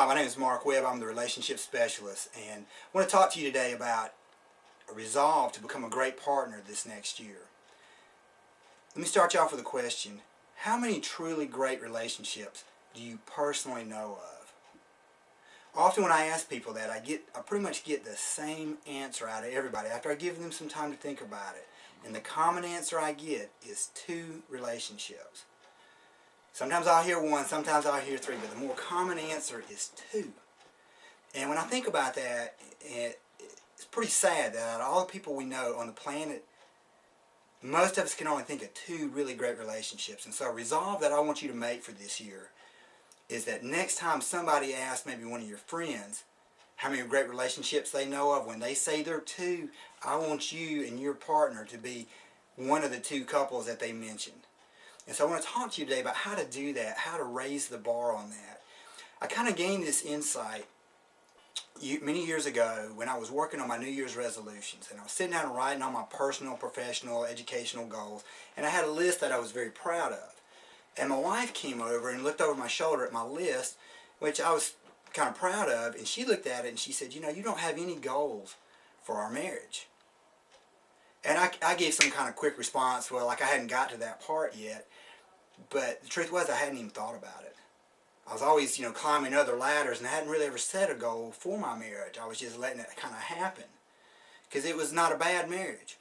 Hi, my name is Mark Webb. I'm the relationship specialist, and I want to talk to you today about a resolve to become a great partner this next year. Let me start you off with a question. How many truly great relationships do you personally know of? Often when I ask people that, I pretty much get the same answer out of everybody after I give them some time to think about it. And the common answer I get is 2 relationships. Sometimes I'll hear 1, sometimes I'll hear 3, but the more common answer is 2. And when I think about that, it's pretty sad that out of all the people we know on the planet, most of us can only think of 2 really great relationships. And so a resolve that I want you to make for this year is that next time somebody asks maybe one of your friends how many great relationships they know of, when they say there are 2, I want you and your partner to be one of the 2 couples that they mentioned. And so I want to talk to you today about how to do that, how to raise the bar on that. I kind of gained this insight many years ago when I was working on my New Year's resolutions, and I was sitting down and writing on my personal, professional, educational goals, and I had a list that I was very proud of. And my wife came over and looked over my shoulder at my list, which I was kind of proud of, and she looked at it and she said, you know, you don't have any goals for our marriage. And I gave some kind of quick response, well, like I hadn't got to that part yet, but the truth was I hadn't even thought about it. I was always, climbing other ladders, and I hadn't really ever set a goal for my marriage. I was just letting it kind of happen, because it was not a bad marriage.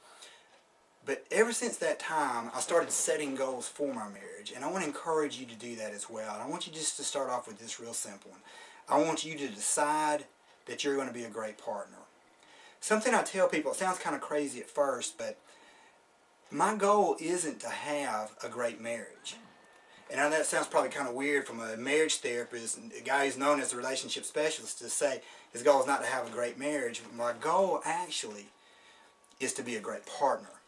But ever since that time, I started setting goals for my marriage, and I want to encourage you to do that as well. And I want you just to start off with this real simple one. I want you to decide that you're going to be a great partner. Something I tell people, it sounds kind of crazy at first, but my goal isn't to have a great marriage. And I know that sounds probably kind of weird from a marriage therapist, a guy who's known as a relationship specialist, to say his goal is not to have a great marriage. My goal actually is to be a great partner.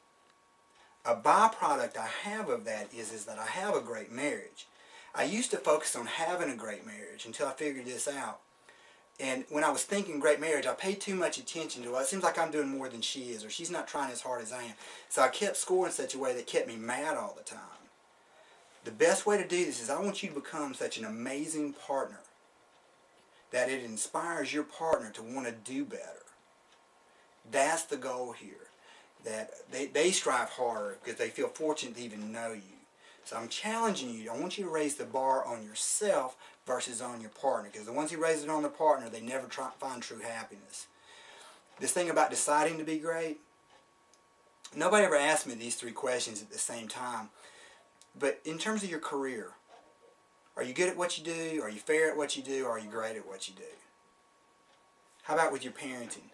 A byproduct I have of that is that I have a great marriage. I used to focus on having a great marriage until I figured this out. And when I was thinking great marriage, I paid too much attention to, well, it seems like I'm doing more than she is, or she's not trying as hard as I am. So I kept scoring in such a way that kept me mad all the time. The best way to do this is I want you to become such an amazing partner that it inspires your partner to want to do better. That's the goal here. That they strive harder because they feel fortunate to even know you. So I'm challenging you. I want you to raise the bar on yourself versus on your partner, because the ones who raise it on their partner, they never find true happiness. This thing about deciding to be great, nobody ever asked me these 3 questions at the same time. But in terms of your career, are you good at what you do? Are you fair at what you do? Or are you great at what you do? How about with your parenting?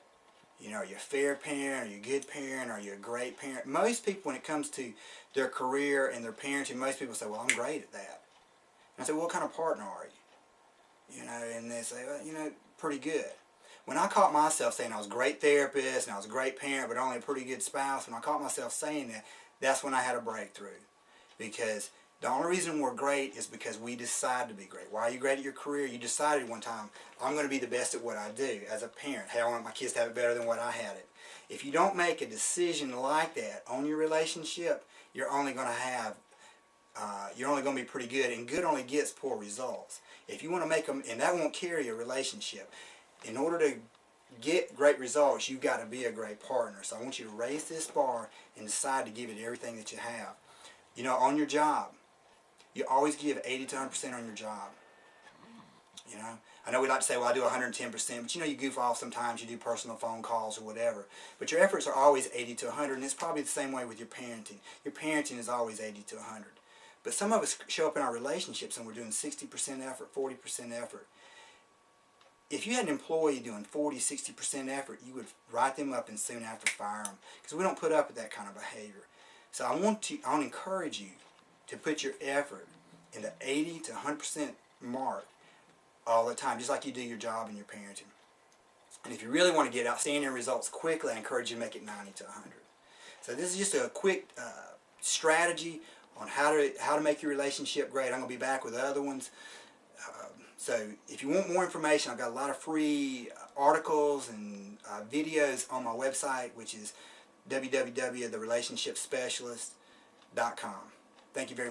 Are you a fair parent? Are you a good parent? Are you a great parent? Most people, when it comes to their career and their parenting, most people say, well, I'm great at that. And I say, well, what kind of partner are you? And they say, well, pretty good. When I caught myself saying I was a great therapist and I was a great parent but only a pretty good spouse, when I caught myself saying that, that's when I had a breakthrough. Because the only reason we're great is because we decide to be great. Why are you great at your career? You decided one time, I'm going to be the best at what I do as a parent. Hey, I want my kids to have it better than what I had it. If you don't make a decision like that on your relationship, you're only going to be pretty good, and good only gets poor results. If you want to make them, and that won't carry a relationship. In order to get great results, you've got to be a great partner. So I want you to raise this bar and decide to give it everything that you have. On your job, you always give 80 to 100% on your job. I know we like to say, well, I do 110%, but you goof off sometimes, you do personal phone calls or whatever. But your efforts are always 80 to 100, and it's probably the same way with your parenting. Your parenting is always 80 to 100. But some of us show up in our relationships and we're doing 60% effort, 40% effort. If you had an employee doing 40, 60% effort, you would write them up and soon after fire them, because we don't put up with that kind of behavior. So I want to encourage you to put your effort in the 80 to 100% mark all the time, just like you do your job and your parenting. And if you really want to get outstanding results quickly, I encourage you to make it 90 to 100. So this is just a quick strategy on how to make your relationship great. I'm going to be back with other ones. So if you want more information, I've got a lot of free articles and videos on my website, which is www.therelationshipspecialist.com. Thank you very much.